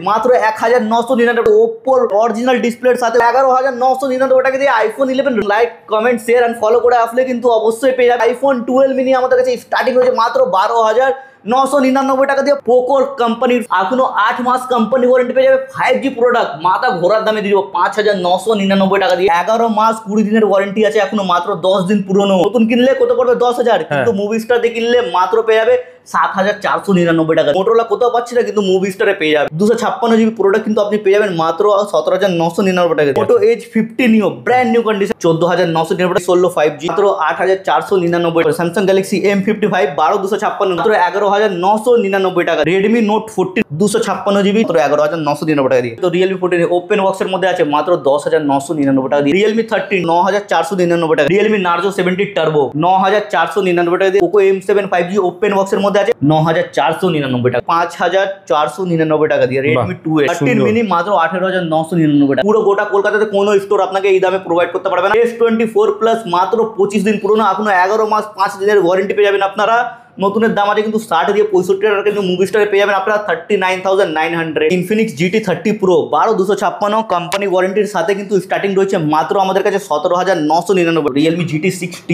মাত্র 1999 ওপ্পোর অরিজিনাল ডিসপ্লের সাথে 11,999 টাকা দিয়ে iPhone 11 like comment share and follow করে আসলে কিন্তু অবশ্যই পেয়ে যাবে। আইফোন 12 মিনি আমাদের কাছে স্টার্টিং হয়েছে মাত্র 12,999 টাকা দিয়ে। পোকোর কোম্পানির এখনো 8 মাস কোম্পানি ওয়ারেন্টি পেয়ে যাবে। 5G প্রোডাক্ট মাথা ঘোরার দামে দিয়ে 5,999 টাকা দিয়ে। 11 মাস 20 দিনের ওয়ারেন্টি আছে, এখনো মাত্র 10 দিন পুরনো। নতুন কিনলে কত পড়বে 10,000, কিন্তু মুভি স্টার দিয়ে কিনলে মাত্র পেয়ে যাবে 7,499 টাকা। মোটরোলা কোথাও পাচ্ছি না, কিন্তু মুভি স্টারে পেয়ে যাবে। 256 জিবি প্রোডাক্ট কিন্তু আপনি পেয়ে যাবেন মাত্র 17,999 টাকা। মোটো এজ 50 নিও ব্র্যান্ড নিউ কন্ডিশন 14,999 টাকা। 16 5G মাত্র 8,499। স্যামসাং গ্যালাক্সি M55 12,256 মাত্র 11,999 টাকা। রেডমি নোট 14 256 জিবি মাত্র 11,999 টাকা দিয়ে। তো রিয়েলমি 14 ওপেন বক্সের মধ্যে আছে মাত্র 10,999 টাকা দিয়ে। রিয়েলমি 13 9,499 টাকা। রিয়েলমি নার্জো 70 টার্বো 9,499 টাকা দিয়ে। পোকো M7 5G ওপেন বক্সের মধ্যে আছে 9,499 টাকা। 5,499 টাকা দিয়ে। রেডমি 2 13 মিনি মাত্র 18,999 টাকা। পুরো গোটা কলকাতাতে কোনো স্টোর আপনাকে এই দামে প্রোভাইড করতে পারবে না। S24 প্লাস মাত্র 25 দিন পুরনো, এখনো 11 মাস 5 দিনের ওয়ারেন্টি পেয়ে যাবেন আপনারা। নতুনের দাম আছে কিন্তু 60 দিয়ে 65 টাকা, কিন্তু মুভি স্টারে পেয়ে যাবেন আপনারা 39,900। ইনফিনিক্স GT 30 Pro 12,256 কোম্পানি ওয়ারেন্টির সাথে কিন্তু স্টার্টিং রয়েছে মাত্র আমাদের কাছে 17,999। রিয়েলমি GT 6T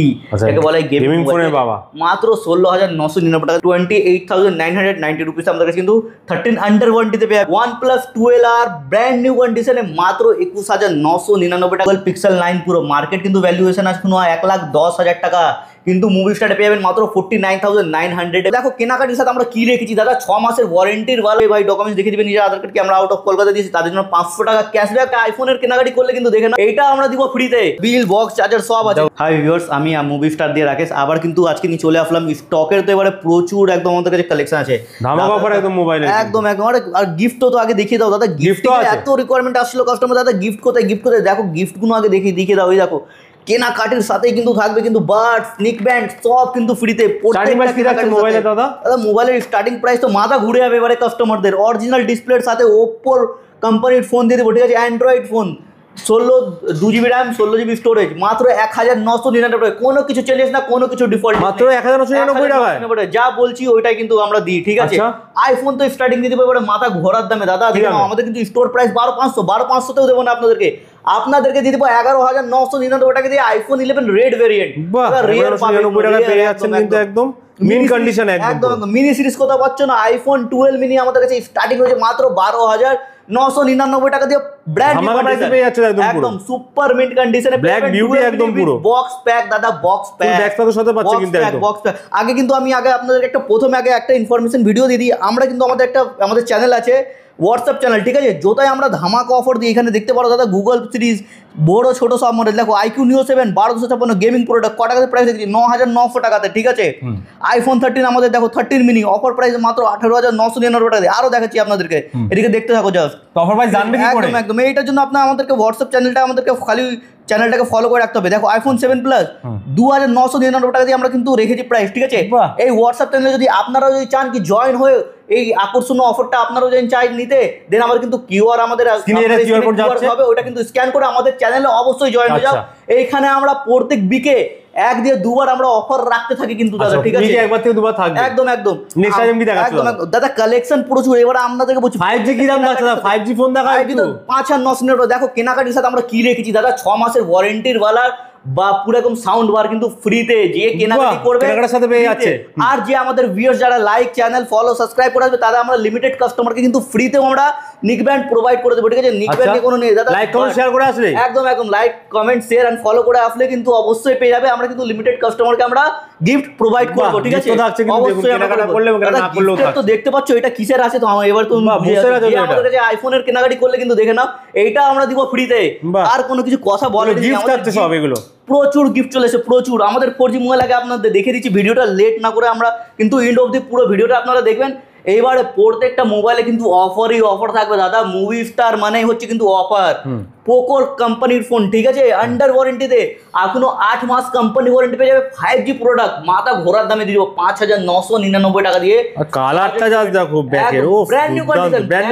একে বলে গেমিং ফোনের বাবা, মাত্র 16,999 টাকা। 28,990 রুপিস আমাদের কাছে কিন্তু 13 আন্ডার ওয়ারেন্টিতে পেয়ে যাবেন। OnePlus 12R ব্র্যান্ড নিউ কন্ডিশনে মাত্র 21,999 টাকা। পিক্সেল 9 Pro মার্কেট কিন্তু ভ্যালুয়েশন আছে 1,10,000 টাকা, কিন্তু মুভি স্টারে পেয়ে যাবেন মাত্র 49,900। দেখো কেনাকাটির সাথে আমরা কি রেখেছি দাদা, 6 মাসের ওয়ারেন্টির ভাই ডকুমেন্টস দেখে দিবেন। নিজের আধার কার্ড কি আমরা আউট অফ কলকাতা দিয়েছি, তাদের জন্য 500 টাকা ক্যাশব্যাক। আইফোনের কেনাকাটি করলে কিন্তু দেখে না, এইটা আমরা দিব ফ্রিতে। বিল বক্স চার্জার সব আছে। হাই ভিউয়ার্স, আমি মুভি স্টার দিয়ে রাকেশ আবার কিন্তু আজকে নিয়ে চলে আসলাম। স্টকের তো এবারে প্রচুর একদম আমাদের কাছে কালেকশন আছে, ধামাকা অফার একদম মোবাইলে একদম। আর গিফট তো আগে দেখিয়ে দাও দাদা। গিফট এত রিকোয়ারমেন্ট আসলো কাস্টমার, দাদা গিফট কোথায় দেখো গিফটগুলো আগে দেখিয়ে দাও। ওই দেখো কেনাকাটির সাথেই কিন্তু থাকবে কিন্তু বাডস, নিক ব্যান্ড সব কিন্তু ফ্রিতে। মোবাইলের স্টার্টিং প্রাইস তো মাথা ঘুরে যাবে এবারে কাস্টমারদের। অরিজিনাল ডিসপ্লের সাথে ওপ্পোর কোম্পানির ফোন দিয়ে দেবো, ঠিক আছে? Android phone 2GB RAM 16GB storage মাত্র 1,999 টাকা। কোনো কিছু চেঞ্জেস না, কোনো কিছু ডিফল্ট, মাত্র 1,999 টাকা। যা বলছি ওইটাই কিন্তু আমরা দিই, ঠিক আছে? আইফোন তো স্টার্টিং দিয়ে দেবো এবারে মাথা ঘোরার দামে দাদা। দেখুন আমাদের কিন্তু স্টোর প্রাইস 12,500 দেবো না আপনাদেরকে দিয়ে দেবো 11,999 টাকা দিয়ে আইফোন 11 রেড ভেরিয়েন্ট। একদম মিনি কন্ডিশন, একদম মিনি সিরিজ কোথাও পাচ্ছ না। আইফোন 12 মিনি আমাদের কাছে স্টার্টিং হয়েছে মাত্র 12,999 টাকা দিয়ে। ব্র্যান্ড একদম সুপার মিন্ট কন্ডিশনে ব্ল্যাক বিউটি একদম পুরো বক্স প্যাক দাদা। বক্স প্যাক ব্যাকপ্যাকের সাথে পাচ্ছেন কিন্তু একদম বক্স প্যাক। আগে কিন্তু আমি আপনাদের একটা ইনফরমেশন ভিডিও দিয়ে দিই। আমরা কিন্তু আমাদের চ্যানেল আছে, হোয়াটসঅ্যাপ চ্যানেল, ঠিক আছে? যোটাই আমরা ধামাকা অফার দিই। এখানে দেখতে পারো দাদা গুগল সিরিজ বড় ছোট সব মডেল। দেখো IQ Neo 7 12,256 গেমিং প্রোডাক্ট কত টাকাতে প্রাইস দেখছি 9,900 টাকাতে, ঠিক আছে? আইফোন 13 আমাদের দেখো 13 মিনি অফার প্রাইস মাত্র 18,999 টাকা দিয়ে। আরো দেখাচ্ছি আপনাদেরকে, এদিকে দেখতে থাকো জাস্ট। অফার প্রাইস জানবে কি করে? একদম এইটার জন্য আমাদেরকে হোয়াটসঅ্যাপ চ্যানেলটা খালি চ্যানেলটাকে ফলো করে রাখতে হবে। দেখো আইফোন 7 প্লাস 2,999 টাকা দিয়ে আমরা কিন্তু রেখেছি প্রাইস, ঠিক আছে? এই হোয়াটসঅ্যাপ চ্যানেলে যদি আপনারাও যদি চান কি জয়েন হয়ে এই আকর্ষণীয় অফারটা আপনারাও যদি চাই নিতে, দেন আমার কিন্তু কিউআর আমাদের হবে, ওটা কিন্তু স্ক্যান করে আমাদের চ্যানেলে অবশ্যই জয়েন হয়ে যাও। এইখানে আমরা প্রত্যেক উইকে 1 দিয়ে 2 বার আমরা অফার রাখতে থাকি কিন্তু দাদা, ঠিক আছে? একবার থেকে 2 বার থাকবে একদম নেক্সট টাইম কি দেখাচ্ছো দাদা? কালেকশন প্রচুর। এবারে আপনাদেরকে বলছি 5G কি দাম আছে দাদা? 5G ফোন দেখায় কিন্তু 5,999 টাকা। দেখো কেনাকাটির সাথে আমরা কি রেখেছি দাদা, 6 মাসের ওয়ারেন্টির ওয়ালা বা পুরো একদম সাউন্ড বার কিন্তু ফ্রিতে। যে কেনাকাটি করবে কেনাকাটার সাথে পেয়ে যাচ্ছে। আর যে আমাদের ভিউয়ার্স যারা লাইক চ্যানেল ফলো সাবস্ক্রাইব করে আসবে, তারা আমরা লিমিটেড কাস্টমারকে কিন্তু ফ্রিতেও আমরা নিক ব্যান্ড প্রোভাইড করে দেবো, ঠিক আছে? নিক ব্যান্ড কোনো নেই দাদা, লাইক কমেন্ট শেয়ার করে আসলে একদম like comment share and follow করে আসলে কিন্তু অবশ্যই পেয়ে যাবে। আমরা কিন্তু লিমিটেড কাস্টমারকে আমরা গিফট প্রোভাইড করব, ঠিক আছে? অবশ্যই কেনাকাটা করলে না করলেও তো দেখতে পাচ্ছ এটা কিসের আছে। তো এবার তুমি আমাদের কাছে আইফোনের কেনাকাটি করলে কিন্তু দেখে নাও, এইটা আমরা দিব ফ্রিতে। আর কোনো কিছু কথা বলেনি, গিফট আছে সব এগুলো। প্রচুর গিফট চলে এসেছে প্রচুর। আমাদের 4G মোবাইল আগে আপনাদের দেখে দিচ্ছি, ভিডিওটা লেট না করে আমরা কিন্তু এন্ড অবধি পুরো ভিডিওটা আপনারা দেখবেন। এইবারে প্রত্যেকটা মোবাইলে কিন্তু অফার থাকবে দাদা। মুভি স্টার মানেই হচ্ছে কিন্তু অফার। পোকোর কোম্পানির ফোন, ঠিক আছে? আন্ডার ওয়ারেন্টিতে এখনো 8 মাস কোম্পানি ওয়ারেন্টি পেয়ে যাবে। 5G প্রোডাক্ট মাথা ঘোরার দামে দিব 5,999 টাকা দিয়ে। কালারটা জাস্ট দেখো ব্যাকের, ও ব্র্যান্ড নিউ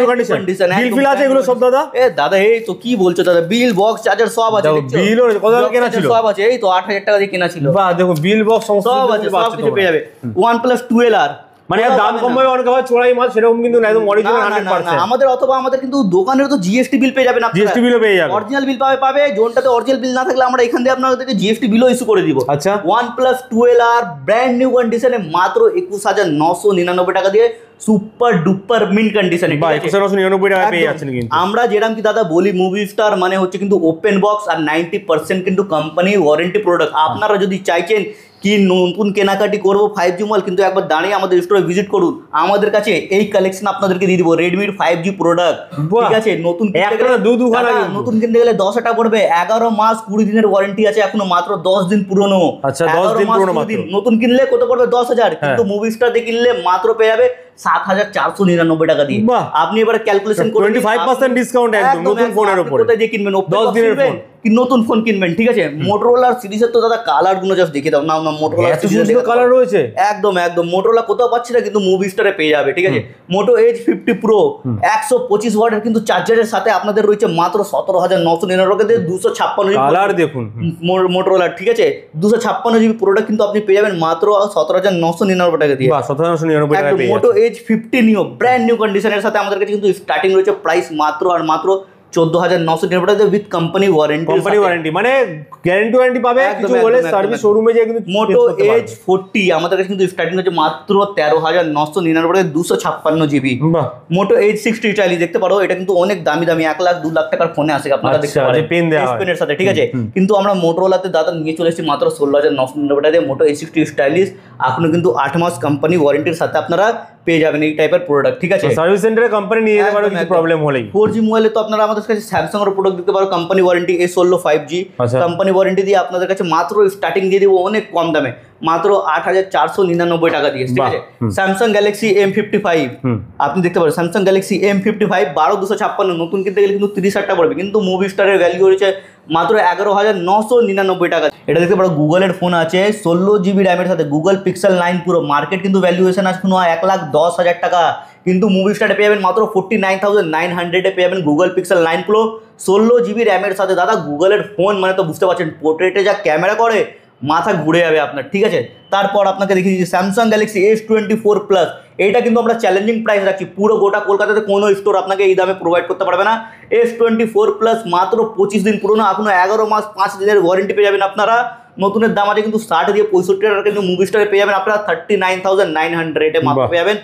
কন্ডিশন বিল ফিল আছে এগুলো সব দাদা। দাদা এই তো কি বলছো দাদা, বিল বক্স চার্জার সব আছে। বিল কত টাকা কেনা ছিল? সব আছে, এই তো 8,000 টাকা দিয়ে কেনা ছিল। বাহ দেখো বিল বক্স সব আছে, সব কিছু পেয়ে যাবে। OnePlus 12R মানে দাম কম হবে, অনেক আবার চোরাই মাল সেরকম কিন্তু না, একদম অরিজিনাল 100%। আমাদের অথবা আমাদের কিন্তু দোকানের তো জিএসটি বিল পেয়ে যাবেন, জিএসটি বিলও পেয়ে যাবেন, অরিজিনাল বিল পাবে জোনটাতে অরিজিনাল বিল না থাকলে আমরা এখান থেকে আপনাদেরকে জিএসটি বিলও ইস্যু করে দিব। আচ্ছা, OnePlus 12R ব্র্যান্ড নিউ কন্ডিশনে মাত্র 21,999 টাকা দিয়ে সুপার ডুপার মিন্ট কন্ডিশনে 21,999 টাকা পেয়ে যাচ্ছেন। কিন্তু আমরা যেরকম কি দাদা বলি মুভি স্টার মানে হচ্ছে কিন্তু ওপেন বক্স আর 90% কিন্তু কোম্পানি ওয়ারেন্টি প্রোডাক্ট। আপনারা যদি চাইছেন কি নতুন কেনাকাটি করবো 5G মোবাইল, কিন্তু একবার দাঁড়িয়ে আমাদের স্টোরে ভিজিট করুন, আমাদের কাছে এই কালেকশন আপনাদেরকে দিয়ে দিব রেডমির 5G প্রোডাক্ট। ঠিক আছে, নতুন কিনতে গেলে 10 টাকা পড়বে, 11 মাস 20 দিনের ওয়ারেন্টি আছে, এখনো মাত্র 10 দিন পুরনো। আচ্ছা, 10 দিন পুরনো মাত্র। নতুন কিনলে কত পড়বে 10,000, কিন্তু মুভি স্টার দিয়ে কিনলে মাত্র পেয়ে যাবে 7,499 টাকা দিয়ে। আপনি এবারে ক্যালকুলেশন করুন, 25% ডিসকাউন্ট একদম নতুন ফোনের উপরে। কোথায় দিয়ে কিনবেন? 10 দিনের ফোন কি নতুন ফোন কিনবেন, ঠিক আছে। মোটরোলা সিরিজের তো দাদা কালার গুলো জাস্ট দেখে দাও না, মোটরোলা সিরিজের কালার রয়েছে একদম মোটরোলা কোথাও পাচ্ছি না, কিন্তু মুভি স্টারে পেয়ে যাবে। ঠিক আছে, মোটো এজ 50 প্রো 125 ওয়াটের কিন্তু চার্জারের সাথে আপনাদের রয়েছে মাত্র 17,999 টাকা দিয়ে 256 কালার দেখুন মোটরোলা। ঠিক আছে, 256 জিবি প্রোডাক্ট কিন্তু আপনি পেয়ে যাবেন মাত্র 17,999 টাকা দিয়ে। 17,999 টাকা পেয়ে যাবেন। মোটো এজ 50 নিও ব্র্যান্ড নিউ কন্ডিশনের সাথে আমাদের কাছে কিন্তু স্টার্টিং রয়েছে প্রাইস মাত্র 14,999 টাকা উইথ কোম্পানি ওয়ারেন্টি, মানে গ্যারান্টি ওয়ারেন্টি পাবে। কিছু বলে সার্ভিস শোরুমে যে কিন্তু মোটো এজ 40 আমাদের কাছে কিন্তু স্টার্টিং হচ্ছে মাত্র 13,999 টাকা 256 জিবি। মোটো এজ 60 চাইলে দেখতে পারো, এটা কিন্তু অনেক দামি 1 লাখ 2 লাখ টাকার ফোনে আসে, আপনারা দেখতে পারেন পেনের সাথে। ঠিক আছে, কিন্তু আমরা মোটরোলাতে দাদা নিয়ে চলে এসেছি মাত্র 16,999 টাকা দিয়ে মোটো এজ 60 স্টাইলিশ। এখনো কিন্তু 8 মাস কোম্পানি ওয়ারেন্টির সাথে আপনারা পেয়ে যাবেন এই টাইপের প্রোডাক্ট। ঠিক আছে, সার্ভিস সেন্টারে কোম্পানি নিয়ে যেতে পারো কিছু প্রবলেম হলেই। 4G মোবাইলে তো আপনারা আমাদের কাছে স্যামসাং এর প্রোডাক্ট দিতে পারো company warranty A16 5G company warranty দিয়ে আপনাদের কাছে মাত্র স্টার্টিং দিয়ে দিব অনেক কম দামে, মাত্র 8,499 টাকা দিয়ে। ঠিক আছে, স্যামসাং গ্যালাক্সি M55 আপনি দেখতে পারেন, স্যামসাং গ্যালাক্সি M55 12,256 নতুন কিনতে গেলে কিন্তু 30,000 টাকা পড়বে, কিন্তু মুভি স্টারের ভ্যালু রয়েছে মাত্র 11,999 টাকা। এটা দেখতে পারো গুগলের ফোন আছে 16 জিবি র্যামের সাথে গুগল পিক্সেল 9 পুরো, মার্কেট কিন্তু ভ্যালুয়েশন আছে 1,10,000 টাকা, কিন্তু মুভি স্টারে পেয়ে যাবেন মাত্র 49,900 পেয়ে যাবেন গুগল পিক্সেল 9 প্রো 16 জিবি র্যামের সাথে। দাদা গুগলের ফোন মানে তো বুঝতে পারছেন, পোর্ট্রেটে যা ক্যামেরা করে মাথা ঘুরে যাবে আপনার। ঠিক আছে, তারপর আপনাকে দেখিয়ে দিচ্ছি স্যামসাং গ্যালাক্সি S24 প্লাস। এইটা কিন্তু আমরা চ্যালেঞ্জিং প্রাইস রাখছি, পুরো গোটা কলকাতাতে কোনো স্টোর আপনাকে এই দামে প্রোভাইড করতে পারবে না। S24 প্লাস মাত্র 25 দিন পুরোনো, এখনো 11 মাস 5 দিনের ওয়ারেন্টি পেয়ে যাবেন আপনারা। নতুনের দাম আছে কিন্তু 60 দিয়ে 65 টাকা, কিন্তু মুভি স্টারে পেয়ে যাবেন আপনারা 39,900 মাত্র পেয়ে যাবেন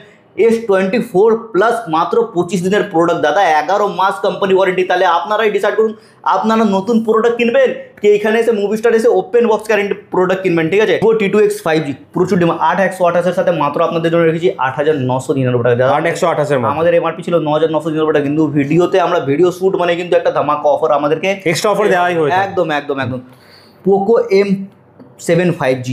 S24 প্লাস মাত্র 25 দিনের প্রোডাক্ট দাদা, 11 মাস কোম্পানি ওয়ারেন্টি। তাহলে আপনারাই ডিসাইড করুন আপনারা নতুন প্রোডাক্ট কিনবেন কি এখানে এসে মুভি স্টার এসে ওপেন বক্স গ্যারেন্টি প্রোডাক্ট কিনবেন। ঠিক আছে, T2X 5G প্রচুর ডিমান্ড, 8,128 এর সাথে মাত্র আপনাদের জন্য রেখেছি 8,999 টাকা। 8,128 আমাদের এমআরপি ছিল 9,999 টাকা, কিন্তু ভিডিওতে আমরা ভিডিও শুট মানে কিন্তু একটা ধামাকা অফার আমাদেরকে এক্সট্রা অফার দেওয়াই হয়েছে। একদম পোকো M7 5G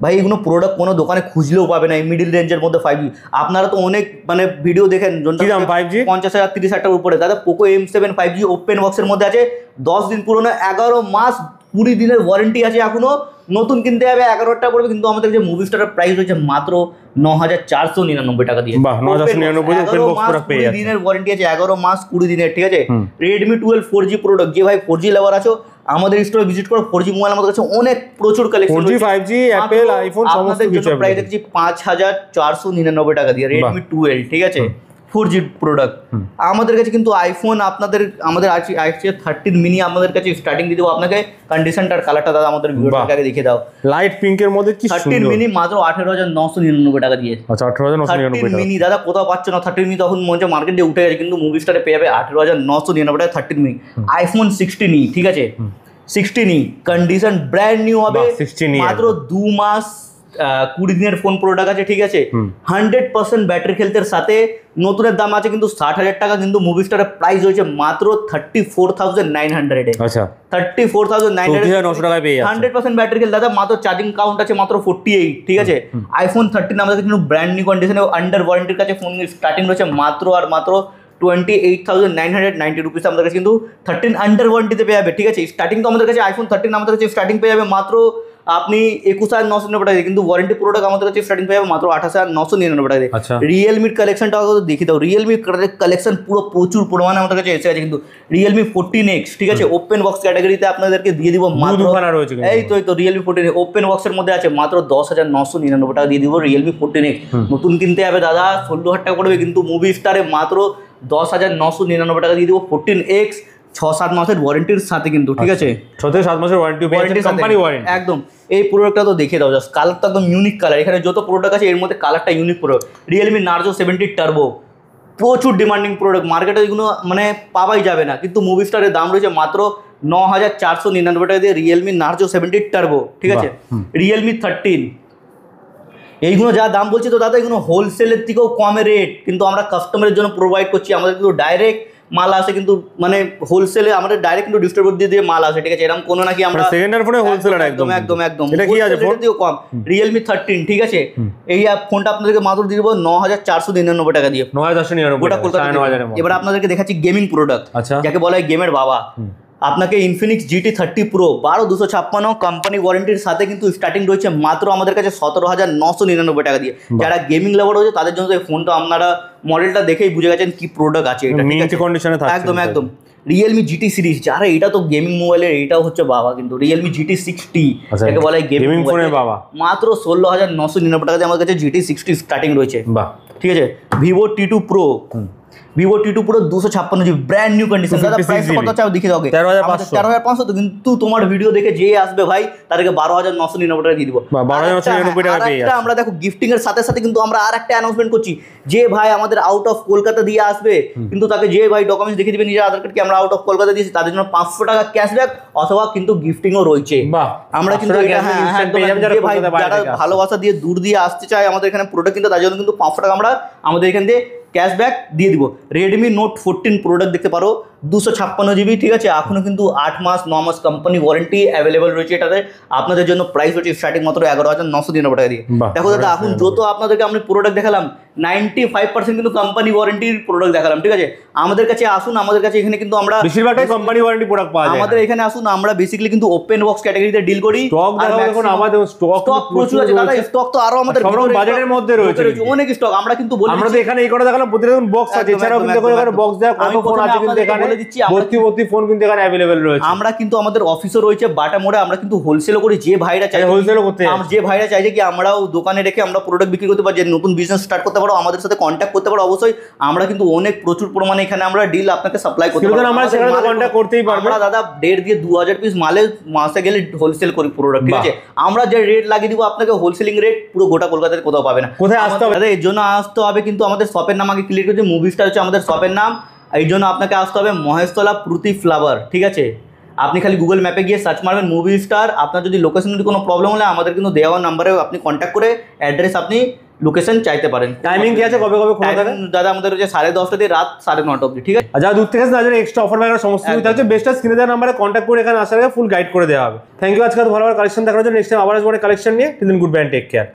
ভাই, এগুলো প্রোডাক্ট কোনো দোকানে খুঁজলেও পাবে না এই মিডিল রেঞ্জের মধ্যে 5G। আপনারা তো অনেক মানে ভিডিও দেখেন 50,000 30,000 টাকার উপরে, দাদা পোকো M7 5G ওপেন বক্সের মধ্যে আছে, 10 দিন পুরোনো, 11 মাস 20 দিনের ওয়ারেন্টি আছে। এখনো নতুন কিনতে যাবে 11 টাকা পড়বে, কিন্তু আমাদের যে মুভি স্টারের প্রাইস রয়েছে মাত্র 9,499 টাকা দিয়ে। 20 দিনের ওয়ারেন্টি আছে, 11 মাস 20 দিনের। ঠিক আছে, রেডমি 12 4G প্রোডাক্ট, যে ভাই 4G লাভার আছো আমাদের স্টোরে ভিজিট করো। 4G মোবাইল আমাদের কাছে অনেক প্রচুর collection, 4G 5G Apple iPhone সমস্ত কিছু প্রাইস দেখছি 5,499 টাকা দিয়ে রেডমি 12। ঠিক আছে, 4G প্রোডাক্ট আমাদের কাছে কিন্তু আইফোন আমাদের আছে 13 মিনি আমাদের কাছে স্টার্টিং দিয়ে দেবো আপনাকে। কন্ডিশনটার কালারটা দাদা আমাদের ভিডিওটাকে দেখে দাও, লাইট পিঙ্কের মধ্যে কি সুন্দর। 13 মিনি মাত্র 18,999 টাকা দিয়ে। আচ্ছা, 18,999 টাকা মিনি দাদা কোথাও পাচ্ছ না। 13 মিনি তখন মনে হচ্ছে মার্কেট দিয়ে উঠে গেছে, কিন্তু মুভি স্টারে পেয়ে যাবে 18,999 টাকা 13 মিনি। আইফোন 16 ই, ঠিক আছে 16 ই কন্ডিশন ব্র্যান্ড নিউ হবে, মাত্র 2 মাস 20 দিনের ফোন প্রোডাক্ট আছে। ঠিক আছে, 100% ব্যাটারি হেলথের সাথে নতুনের দাম আছে কিন্তু 60,000 টাকা, কিন্তু মুভি স্টারের প্রাইস হয়েছে মাত্র 34,900 আচ্ছা 34,900 টাকায় পেয়ে যাচ্ছে। 100% ব্যাটারি হেলথ দাদা, মাত্র চার্জিং কাউন্ট আছে মাত্র 48। ঠিক আছে, আইফোন 13 আমাদের কিন্তু ব্র্যান্ড নিউ কন্ডিশনে আন্ডার ওয়ারেন্টির কাছে ফোন স্টার্টিং রয়েছে মাত্র 28,990 রুপিস আমাদের কাছে কিন্তু 13 আন্ডার ওয়ারেন্টিতে পেয়ে যাবে। ঠিক আছে, স্টার্টিং তো আমাদের কাছে আইফোন 13 আমাদের কাছে স্টার্টিং পেয়ে যাবে মাত্র আপনি 21,999 টাকা দিয়ে, কিন্তু ওয়ারেন্টি প্রোডাক্ট আমাদের কাছে স্টার্টিং পেয়ে যাবে মাত্র 28,999 টাকা দিয়ে। রিয়েলমির কালেকশনটা দেখি দাও, রিয়েলমির কালেকশন পুরো প্রচুর পরিমাণে আমাদের কাছে এসে আছে, কিন্তু রিয়েলমি 14X ঠিক আছে ওপেন বক্স ক্যাটাগরিতে আপনাদেরকে দিয়ে দিব মাত্র, এই তো রিয়েলমি 14 ওপেন বক্সের মধ্যে আছে মাত্র 10,999 টাকা দিয়ে দিব রিয়েলমি 14X। নতুন কিনতে হবে দাদা 16,000 টাকা পড়বে, কিন্তু মুভি স্টারে মাত্র 10,999 টাকা দিয়ে দিব 14X 6-7 মাসের ওয়ারেন্টির সাথে, কিন্তু ঠিক আছে 6-7 মাসের ওয়ারেন্টি কোম্পানি ওয়ারেন্টি একদম। এই প্রোডাক্টটা তো দেখে দাও, জাস্ট কালারটা একদম ইউনিক কালার, এখানে যত প্রোডাক্ট আছে এর মধ্যে কালারটা unique product. Realme Narzo 70 turbo প্রচুর ডিমান্ডিং প্রোডাক্ট, মার্কেটে এগুলো মানে পাওয়াই যাবে না, কিন্তু মুভি স্টারের দাম রয়েছে মাত্র 9,499 টাকা দিয়ে রিয়েলমি নার্জো 70 টার্বো ঠিক আছে। রিয়েলমি 13 এইগুলো যা দাম বলছি তো দাদা এগুলো হোলসেলের থেকেও কমে রেট, কিন্তু আমরা কাস্টমারের জন্য প্রোভাইড করছি, আমাদের কিন্তু ডাইরেক্ট মাল আসে, কিন্তু মানে হোলসেলে আমাদের ডাইরেক্ট কিন্তু ডিস্ট্রিবিউটর দিয়ে মাল আসে ঠিক আছে, এরকম কোনো নাকি আমরা সেকেন্ড হ্যান্ড ফোনে হোলসেলার একদম একদম একদম এটা কি আছে ফোন কম। রিয়েলমি 13 ঠিক আছে, এই ফোনটা আপনাদেরকে মাত্র দিয়ে দেবো 9,499 টাকা দিয়ে, 9,499 গোটা কলকাতা। এবার আপনাদেরকে দেখাচ্ছি গেমিং প্রোডাক্ট, যাকে বলা হয় গেমের বাবা। আপনাকে ইনফিনিক্স GT 30 Pro 12256 কোম্পানি ওয়ারেন্টির সাথে কিন্তু স্টার্টিং রয়েছে মাত্র আমাদের কাছে 17,999 টাকা দিয়ে। যারা গেমিং লাভার হয়েছে তাদের জন্য এই ফোনটা আপনারা মডেলটা দেখেই বুঝে গেছেন কি প্রোডাক্ট আছে এটা, ঠিক আছে কন্ডিশনে থাকছে একদম একদম। রিয়েলমি GT সিরিজ, যারা এটা তো গেমিং মোবাইলের এটাও হচ্ছে বাবা, কিন্তু রিয়েলমি GT 60 যাকে বলা হয় গেমিং ফোনের বাবা, মাত্র 16,999 টাকা দিয়ে আমার কাছে GT 60 স্টার্টিং রয়েছে, ঠিক আছে। Vivo T2 Pro, Vivo T2 Pro 256GB brand new condition, দাদা প্রাইস কত চাও দেখে দাও, 13,500, তো কিন্তু তোমার ভিডিও দেখে যে আসবে ভাই তাদেরকে 12,999 টাকা দিয়ে দিব, 12,999 টাকা পেয়ে যাচ্ছে। আমরা দেখো গিফটিং এর সাথে সাথে কিন্তু আমরা আরেকটা অ্যানাউন্সমেন্ট করছি, যে ভাই আমাদের আউট অফ কলকাতা দিয়ে আসবে, কিন্তু তাকে যে ভাই ডকুমেন্টস দেখিয়ে দিবে নিজের আধার কার্ড কি আমরা আউট অফ কলকাতা দিয়েছি, তাদের জন্য 500 টাকা ক্যাশব্যাক অথবা কিন্তু গিফটিংও রয়েছে। আমরা কিন্তু যারা ভালোবাসা দিয়ে দূর দিয়ে আসতে চায় আমাদের এখানে প্রোডাক্ট কিনতে, তার জন্য কিন্তু 500 টাকা আমরা আমাদের এখান থেকে ক্যাশব্যাক দিয়ে দিব। রেডমি নোট 14 প্রোডাক্ট দেখতে পারো 256GB ঠিক আছে, এখনও কিন্তু 8 মাস 9 মাস কোম্পানি ওয়ারেন্টি অ্যাভেলেবল রয়েছে এটাতে। আপনাদের জন্য প্রাইস হচ্ছে স্টার্টিং মাত্র 11,999 টাকা দিয়ে। দেখো দাদা এখন যত আপনাদেরকে আমি প্রোডাক্ট দেখালাম 95% কিন্তু কোম্পানি ওয়ারেন্টির প্রোডাক্ট দেখালাম, ঠিক আছে। আমাদের কাছে আসুন, আমাদের কাছে এখানে কিন্তু আমরা বেশিরভাগটাই কোম্পানি ওয়ারেন্টি প্রোডাক্ট পাওয়া যায়। আমাদের এখানে আসুন, আমরা বেসিক্যালি কিন্তু ওপেন বক্স ক্যাটাগরিতে ডিল করি। আর এখন আমাদের স্টক প্রচুর আছে দাদা, স্টক তো আরো আমাদের বাজেটের মধ্যে রয়েছে অনেক স্টক। আমরা কিন্তু বলি আমরা তো এখানে এই করে দেখালাম প্রতিদিন বক্স আছে, এছাড়াও কিন্তু এখানে বক্স দেওয়া কত ফোন আছে কিন্তু এখানে বলে দিচ্ছি, ভর্তি ফোন কিন্তু এখানে अवेलेबल রয়েছে। আমরা কিন্তু আমাদের অফিসও রয়েছে বাটা মোড়ে, আমরা কিন্তু হোলসেল করি, যে ভাইরা চাই হোলসেল করতে, যে ভাইরা চাইছে কি আমরাও দোকানে রেখে আমরা প্রোডাক্ট বিক্রি করতে পারি, যে নতুন বিজনেস স্টার্ট করতে পারো আমাদের সাথে কন্ট্যাক্ট করতে পারো। অবশ্যই আমরা কিন্তু অনেক প্রচুর পরিমাণে এখানে আমরা ডিল আপনাকে সাপ্লাই করতে পারি, আমরা সেখানে কন্ট্যাক্ট করতেই পারবো। আমরা দাদা 1.5 দিয়ে 2,000 পিস মালে মাসে গেলে হোলসেল করি প্রোডাক্ট, ঠিক আছে। আমরা যে রেট লাগিয়ে দিব আপনাকে হোলসেলিং রেট পুরো গোটা কলকাতায় কোথাও পাবে না। কোথায় আসতে হবে দাদা? এর জন্য আসতে হবে কিন্তু আমাদের শপের নাম আগে ক্লিয়ার করছি, মুভি স্টার হচ্ছে আমাদের শপের নাম। এই জন্য আপনাকে আসতে হবে মহেশতলা প্রতি ফ্লাভার, ঠিক আছে। আপনি খালি গুগল ম্যাপে গিয়ে সার্চ মারবেন মুভি স্টার। আপনার যদি লোকেশনে কোনো প্রবলেম হলে আমাদের কিন্তু দেওয়া নাম্বারে আপনি কন্ট্যাক্ট করে অ্যাড্রেস আপনি লোকেশন চাইতে পারেন। টাইমিং কি আছে, কবে কবে খোলা থাকে? দাদা আমাদের হচ্ছে 10:30 থেকে রাত 9:30 অবধি, ঠিক আছে। যারা দূর থেকে আসেন তাদের এক্সট্রা অফার বাগেরা সমস্ত কিছু থাকছে। বেস্টটা স্ক্রিনে দেওয়া নাম্বারে কন্ট্যাক্ট করে এখানে আসার আগে ফুল গাইড করে দেওয়া হবে। থ্যাংক ইউ আজকে ভালো ভালো কালেকশন দেখার জন্য। নেক্সট টাইম আবার আসবো কালেকশন নিয়ে। Till then goodbye and take care.